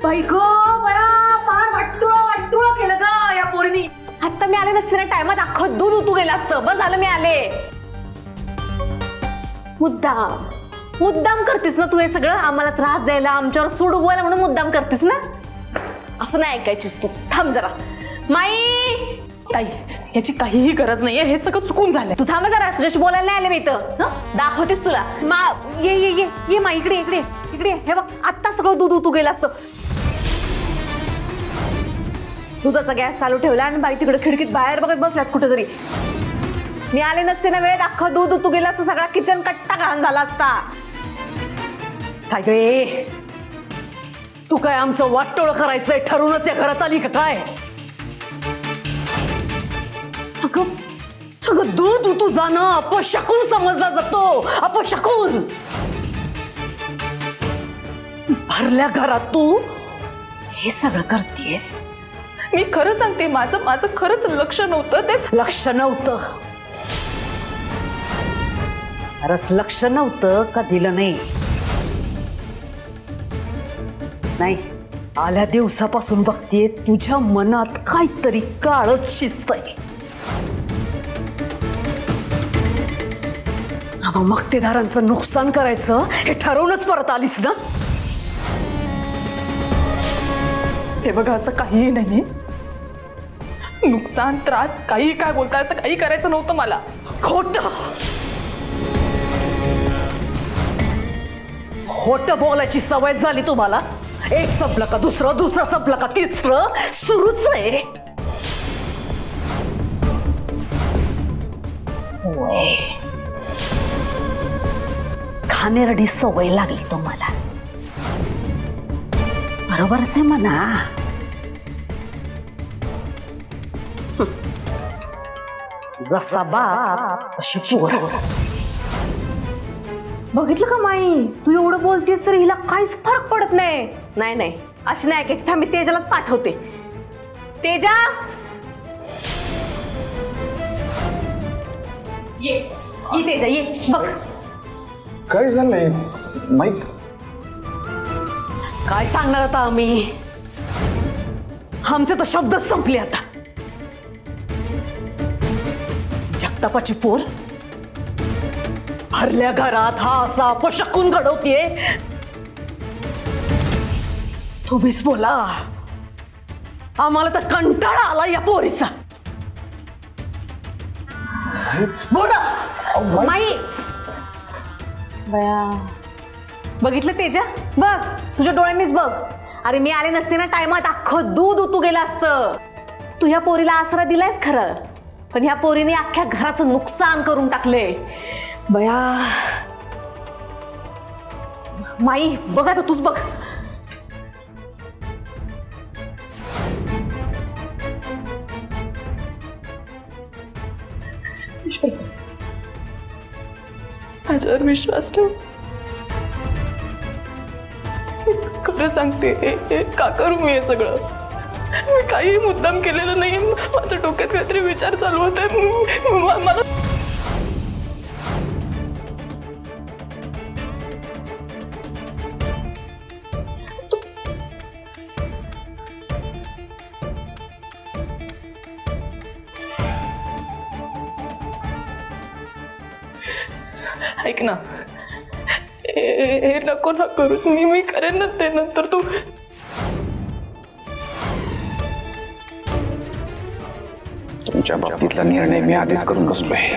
बाई ग बया फार वाटतुळ केलं ग या पोरीनी. आता मी आले नसते ना टायमात अख्खं दूध उतू गेलं असतं. बस झालं मी आले. मुद्दाम करतेस ना तू हे सगळं आम्हाला त्रास द्यायला, आमच्यावर सूड उगवायला म्हणून मुद्दाम करतेस ना. असं नाही ऐकायचीस तू. थांब जरा माई. ताई याची काहीही गरज नाहीये, हे सगळं चुकून झालं. तू थांब जरा, तुझ्याशी बोलायला नाही आले मी इथं. दाखवतेस तुला. ये ये ये ये मा इकडे इकडे इकडे. हे बघ आत्ता सगळं दूध उतू गेलं असतं. दुधाचा गॅस चालू ठेवला आणि बाई तिकडे खिडकीत बाहेर बघत बसल्यात कुठेतरी. मी आले नसते ना वेळेत अख्खं दूध उतू गेलं असतं. सगळा किचन कट्टा घाण झाला असता. काय गे तू काय आमचं वाटोळ करायचंय ठरूनच या घरात आली का काय? अगं दूध उतू जाणं अपशकुन समजला जातो. अपशकुन. भरल्या घरात तू हे सगळं करतेस. मी खरं सांगते, माझं खरंच लक्ष नव्हतं. ते लक्ष नव्हतं. खरंच लक्ष नव्हतं का दिलं नाही? नाही आल्या दिवसापासून बघतीये तुझ्या मनात काहीतरी काळच शिजतंय. मक्तेदारांचं नुकसान करायचं हे ठरवूनच परत आलीस ना. हे बघा असं काहीही नाही. नुकसान त्रास काही काय बोलताय, असं काही करायचं नव्हतं मला. खोटं खोटं बोलायची सवय झाली तुम्हाला. एक संपलं का दुसरं, दुसरं संपलं का तिसरं सुरूच आहे. सवय घाणेरडी सवय लागली तुम्हाला. बरोबरच आहे म्हणा. जसा बाप तशी पोर. बघितलं का माई, तू एवढं बोलतेस तर हिला काहीच फरक पडत नाही. नाही नाही अशी नाही ऐकायची. थांब मी तेजालाच पाठवते. तेजा ये ये तेजा ये. बघ काय झालंय माईक? काय सांगणार आता आम्ही. आमचे तर शब्दच संपले आता. जगतापाची पोर भरल्या घरात हा असा अपशकुन घडवतीये. तुम्हीच बोला. आम्हाला तर कंटाळा आला या पोरीचा. बोला माई. बया बघितलं तेजा? बघ तुझ्या डोळ्यांनीच बघ. अरे मी आले नसते ना टायमात अख्खं दूध उतू गेलं असतं. तू ह्या पोरीला आसरा दिलायस खरं, पण ह्या पोरीने अख्ख्या घराचं नुकसान करून टाकले. बया माई बघ आता तूच बघ. माझ्यावर विश्वास ठेव. खरं सांगते, का करू मी हे सगळं? मी काही मुद्दाम केलेलं नाही. माझ्या डोक्यात काहीतरी विचार चालू होते. मला ऐक ना, हे नको ना करूस. मी करेन ना ते नंतर. तू तुमच्या बाबतीतला निर्णय मी आधीच करून बसलोय.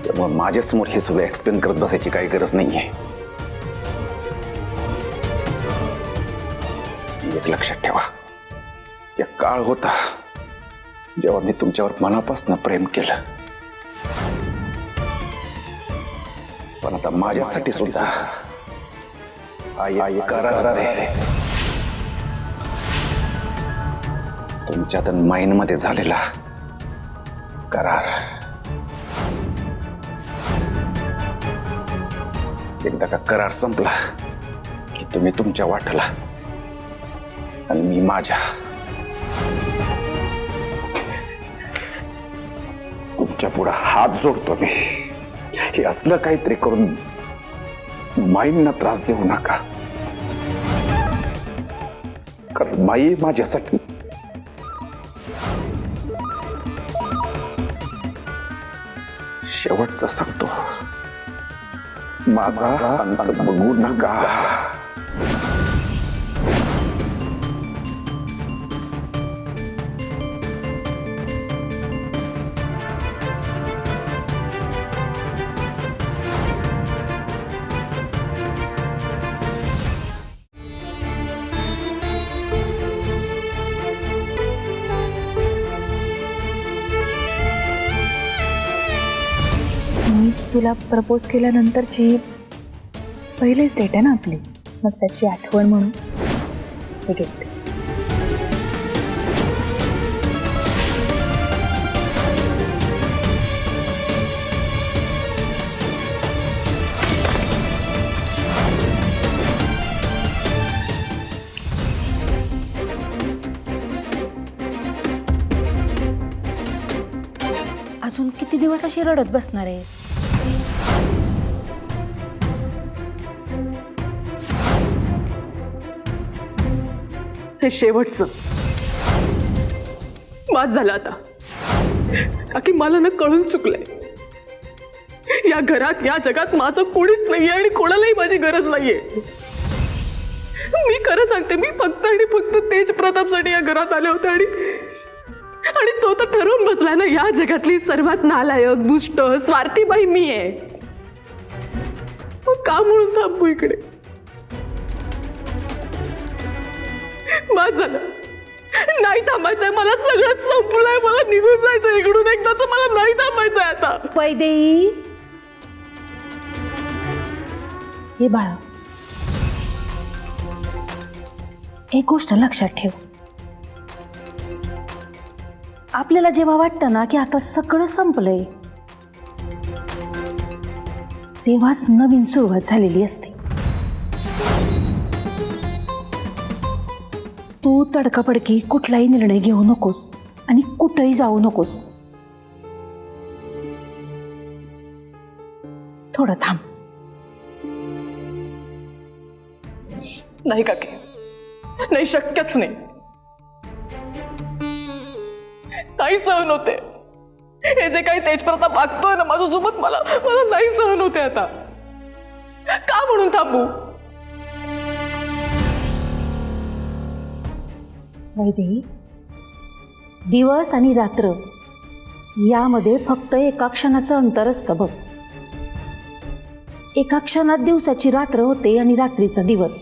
त्यामुळे माझ्यासमोर हे सगळं एक्सप्लेन करत बसायची काही गरज नाहीये. एक लक्षात ठेवा, एक काळ होता जेव्हा मी तुमच्यावर मनापासून प्रेम केलं, पण आता माझ्यासाठी सुद्धा आई करार आहे. तुमच्यात माइंड मध्ये झालेला करार. एकदा का करार संपला की तुम्ही तुमच्या वाटेला आणि मी माझ्या. तुमच्या पुढे हात जोडतो मी. हे असलं काहीतरी करून माईंना त्रास देऊ नका, कारण माई माझ्यासाठी शेवटचं सांगतो, माझा अंत बघू नका. मी तुला प्रपोज केल्यानंतरची पहिलीच डेट आहे ना आपली, मग त्याची आठवण म्हणून हे गिफ्ट. अजून किती दिवस अशी रडत बसणार आहेस? हे शेवटचं बाद झालं आता. की मला ना कळून चुकलंय, या घरात या जगात माझं कोणीच नाहीये आणि कोणालाही माझी गरज नाहीये. मी खरं सांगते, मी फक्त आणि फक्त तेज प्रतापसाठी या घरात आले होते आणि तो तर ठरवून बसलाय ना, या जगातली सर्वात नालायक, दुष्ट, स्वार्थी बाई मी आहे. मग का म्हणून थांबू इकडे? बाद झालं, नाही थांबायचंय मला, सगळं संपलंय, मला निघून जायचं इकडून एकदाच, मला नाही थांबायचंय आता. वैदेही, हे बाळा, एक गोष्ट लक्षात ठेव. आपल्याला जेव्हा वाटतं ना की आता सगळं संपलंय, तेव्हाच नवीन सुरुवात झालेली असते. तू तडकाफडकी कुठलाही निर्णय घेऊ नकोस आणि कुठंही जाऊ नकोस. थोडं थांब. नाही काकी, नाही, शक्यच नाही. नाही सहन होते हे जे काही तेजप्रताप वागतोय ना माझ्यासोबत, मला नाही सहन होते आता. का म्हणून थांबू? वैदेही, दिवस आणि रात्र यामध्ये फक्त एका क्षणाचं अंतर असतं बघ. एका क्षणात दिवसाची रात्र होते आणि रात्रीचा दिवस.